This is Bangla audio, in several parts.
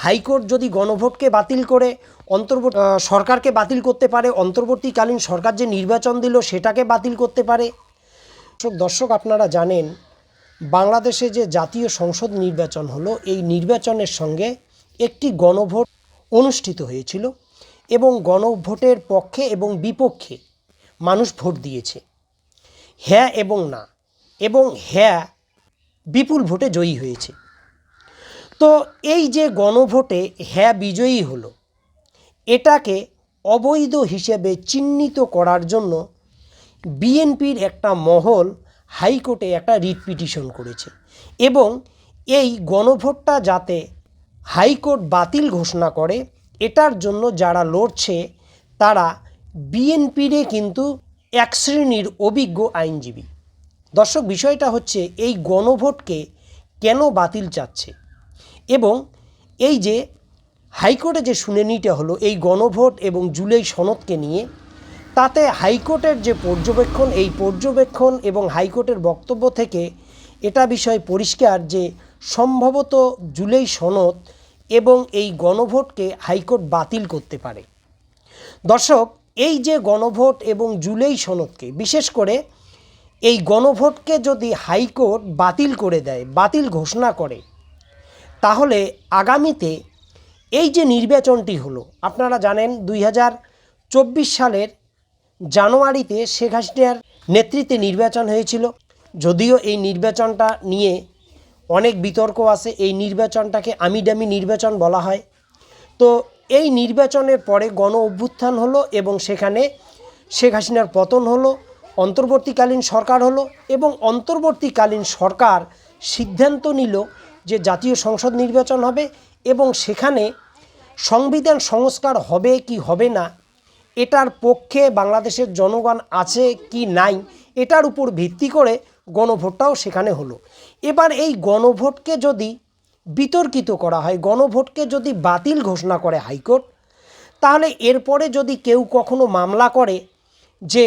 হাইকোর্ট যদি গণভোটকে বাতিল করে অন্তর্বর্তী সরকারকে বাতিল করতে পারে, অন্তর্বর্তীকালীন সরকার যে নির্বাচন দিল সেটাকে বাতিল করতে পারে। দর্শক, আপনারা জানেন বাংলাদেশে যে জাতীয় সংসদ নির্বাচন হলো, এই নির্বাচনের সঙ্গে একটি গণভোট অনুষ্ঠিত হয়েছিল এবং গণভোটের পক্ষে এবং বিপক্ষে মানুষ ভোট দিয়েছে, হ্যাঁ এবং না, এবং হ্যাঁ বিপুল ভোটে জয়ী হয়েছে। তো এই যে গণভোটে হ্যাঁ বিজয়ী হলো, এটাকে অবৈধ হিসেবে চিহ্নিত করার জন্য বিএনপির একটা মহল হাইকোর্টে একটা রিট পিটিশন করেছে এবং এই গণভোটটা যাতে হাইকোর্ট বাতিল ঘোষণা করে এটার জন্য যারা লড়ছে তারা বিএনপিরে কিন্তু এক শ্রেণীর অভিজ্ঞ আইনজীবী। দর্শক, বিষয়টা হচ্ছে এই গণভোটকে কেন বাতিল চাচ্ছে এবং এই যে হাইকোর্টে যে শুনানিটা হলো এই গণভোট এবং জুলাই সনদকে নিয়ে, তাতে হাইকোর্টের যে পর্যবেক্ষণ, এই পর্যবেক্ষণ এবং হাইকোর্টের বক্তব্য থেকে এটা বিষয় পরিষ্কার যে সম্ভবত জুলাই সনদ এবং এই গণভোটকে হাইকোর্ট বাতিল করতে পারে। দর্শক, এই যে গণভোট এবং জুলাই সনদকে, বিশেষ করে এই গণভোটকে যদি হাইকোর্ট বাতিল করে দেয়, বাতিল ঘোষণা করে, তাহলে আগামীতে এই যে নির্বাচনটি হলো, আপনারা জানেন 2024 সালের জানুয়ারিতে শেখ হাসিনার নেতৃত্বে নির্বাচন হয়েছিল। যদিও এই নির্বাচনটা নিয়ে অনেক বিতর্ক আছে, এই নির্বাচনটাকে আমিডামি নির্বাচন বলা হয়। তো এই নির্বাচনের পরে গণ অভ্যুত্থান হলো এবং সেখানে শেখ হাসিনার পতন হলো, অন্তর্বর্তীকালীন সরকার হলো এবং অন্তর্বর্তীকালীন সরকার সিদ্ধান্ত নিল যে জাতীয় সংসদ নির্বাচন হবে এবং সেখানে সংবিধান সংস্কার হবে কি হবে না, এটার পক্ষে বাংলাদেশের জনগণ আছে কি নাই, এটার উপর ভিত্তি করে গণভোটটাও সেখানে হলো। এবার এই গণভোটকে যদি বিতর্কিত করা হয়, গণভোটকে যদি বাতিল ঘোষণা করে হাইকোর্ট, তাহলে এরপরে যদি কেউ কখনো মামলা করে যে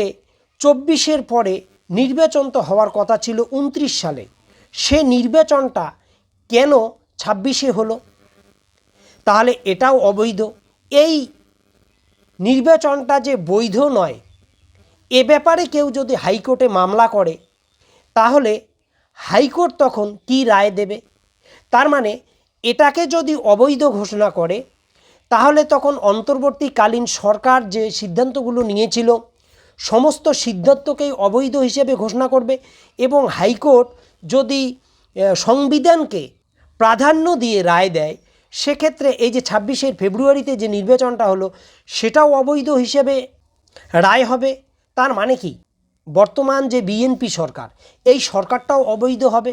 24-এর পরে নির্বাচন তো হওয়ার কথা ছিল 29 সালে, সে নির্বাচনটা কেন 26-এ হলো, তাহলে এটাও অবৈধ। এই নির্বাচনটা যে বৈধ নয়, এ ব্যাপারে কেউ যদি হাইকোর্টে মামলা করে, তাহলে হাইকোর্ট তখন কি রায় দেবে? তার মানে এটাকে যদি অবৈধ ঘোষণা করে, তাহলে তখন অন্তর্বর্তীকালীন সরকার যে সিদ্ধান্তগুলো নিয়েছিল সমস্ত সিদ্ধান্তকেই অবৈধ হিসেবে ঘোষণা করবে এবং হাইকোর্ট যদি সংবিধানকে প্রাধান্য দিয়ে রায় দেয়, সেক্ষেত্রে এই যে 26 ফেব্রুয়ারিতে যে নির্বাচনটা হলো সেটাও অবৈধ হিসেবে রায় হবে। তার মানে কি, বর্তমান যে বিএনপি সরকার, এই সরকারটাও অবৈধ হবে।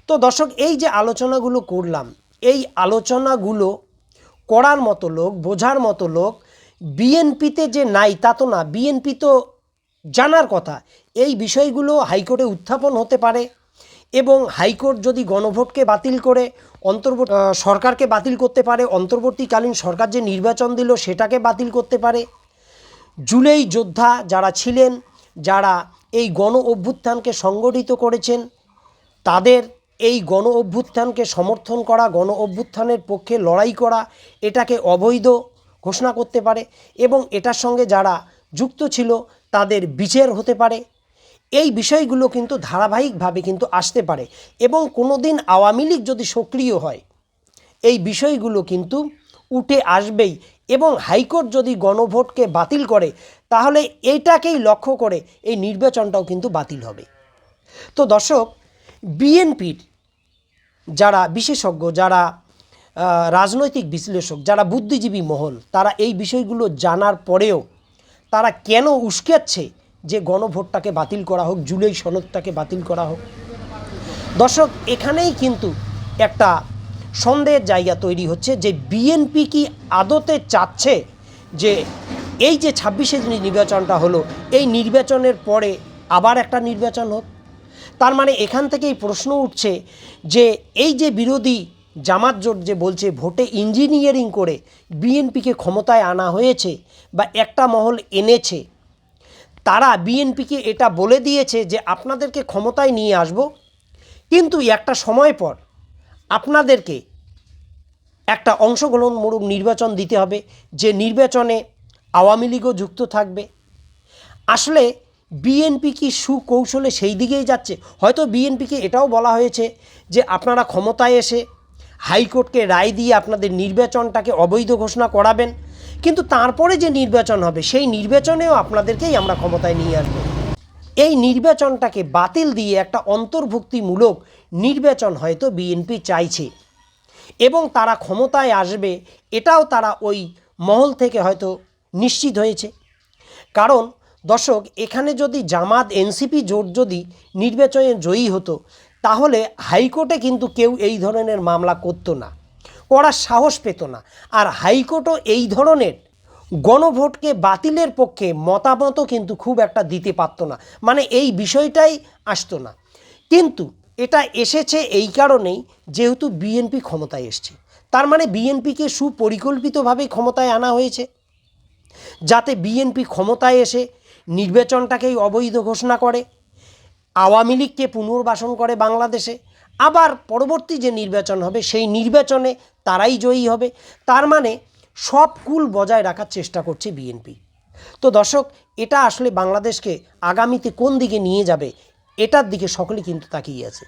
তো দর্শক, এই যে আলোচনাগুলো করলাম, এই আলোচনাগুলো করার মতো লোক, বোঝার মতো লোক বিএনপিতে যে নাই তা তো না, বিএনপি তো জানার কথা এই বিষয়গুলো হাইকোর্টে উত্থাপন হতে পারে এবং হাইকোর্ট যদি গণভোটকে বাতিল করে সরকারকে বাতিল করতে পারে, অন্তর্বর্তীকালীন সরকার যে নির্বাচন দিল সেটাকে বাতিল করতে পারে। জুলাই যোদ্ধা যারা ছিলেন, যারা এই গণ অভ্যুত্থানকে সংগঠিত করেছেন, তাদের এই গণ অভ্যুত্থানকে সমর্থন করা, গণ অভ্যুত্থানের পক্ষে লড়াই করা, এটাকে অবৈধ ঘোষণা করতে পারে এবং এটার সঙ্গে যারা যুক্ত ছিল তাদের বিচার হতে পারে। এই বিষয়গুলো কিন্তু ধারাবাহিকভাবে কিন্তু আসতে পারে এবং কোনো দিন আওয়ামী লীগ যদি সক্রিয় হয়, এই বিষয়গুলো কিন্তু উঠে আসবেই এবং হাইকোর্ট যদি গণভোটকে বাতিল করে, তাহলে এইটাকেই লক্ষ্য করে এই নির্বাচনটাও কিন্তু বাতিল হবে। তো দর্শক, বিএনপির যারা বিশেষজ্ঞ, যারা রাজনৈতিক বিশ্লেষক, যারা বুদ্ধিজীবী মহল, তারা এই বিষয়গুলো জানার পরেও তারা কেন উস্কাচ্ছে যে গণভোটটাকে বাতিল করা হোক, জুলাই সনদটাকে বাতিল করা হোক? দর্শক, এখানেই কিন্তু একটা সন্দেহের জায়গা তৈরি হচ্ছে যে বিএনপি কি আদতে চাচ্ছে যে এই যে 26-এ নির্বাচনটা হলো, এই নির্বাচনের পরে আবার একটা নির্বাচন হোক? তার মানে এখান থেকেই প্রশ্ন উঠছে যে এই যে বিরোধী জামাত জোট যে বলছে ভোটে ইঞ্জিনিয়ারিং করে বিএনপিকে ক্ষমতায় আনা হয়েছে বা একটা মহল এনেছে, তারা বিএনপিকে এটা বলে দিয়েছে যে আপনাদেরকে ক্ষমতায় নিয়ে আসব, কিন্তু একটা সময় পর আপনাদেরকে একটা অংশগ্রহণমূলক নির্বাচন দিতে হবে, যে নির্বাচনে আওয়ামী লীগও যুক্ত থাকবে। আসলে বিএনপি কি সুকৌশলে সেই দিকেই যাচ্ছে? হয়তো বিএনপিকে এটাও বলা হয়েছে যে আপনারা ক্ষমতায় এসে হাইকোর্টকে রায় দিয়ে আপনাদের নির্বাচনটাকে অবৈধ ঘোষণা করাবেন, কিন্তু তারপরে যে নির্বাচন হবে সেই নির্বাচনেও আপনাদেরকেই আমরা ক্ষমতায় নিয়ে আসবো। এই নির্বাচনটাকে বাতিল দিয়ে একটা অন্তর্ভুক্তিমূলক নির্বাচন হয়তো বিএনপি চাইছে, এবং তারা ক্ষমতায় আসবে এটাও তারা ওই মহল থেকে হয়তো নিশ্চিত হয়েছে। কারণ দর্শক, এখানে যদি জামাত এনসিপি জোট যদি নির্বাচনে জয়ী হতো, তাহলে হাইকোর্টে কিন্তু কেউ এই ধরনের মামলা করতো না, করার সাহস পেত না। আর হাইকোর্টও এই ধরনের গণভোটকে বাতিলের পক্ষে মতামতও কিন্তু খুব একটা দিতে পারত না, মানে এই বিষয়টাই আসতো না। কিন্তু এটা এসেছে এই কারণেই, যেহেতু বিএনপি ক্ষমতায় এসছে, তার মানে বিএনপিকে সুপরিকল্পিতভাবেই ক্ষমতায় আনা হয়েছে, যাতে বিএনপি ক্ষমতায় এসে নির্বাচনটাকেই অবৈধ ঘোষণা করে, আওয়ামী লীগকে পুনর্বাসন করে বাংলাদেশে, আবার পরবর্তী যে নির্বাচন হবে সেই নির্বাচনে তারাই জয়ী হবে। তার মানে সব কুল বজায় রাখার চেষ্টা করছে বিএনপি। তো দর্শক, এটা আসলে বাংলাদেশকে আগামীতে কোন দিকে নিয়ে যাবে, এটার দিকে সকলে কিন্তু তাকিয়ে আছে।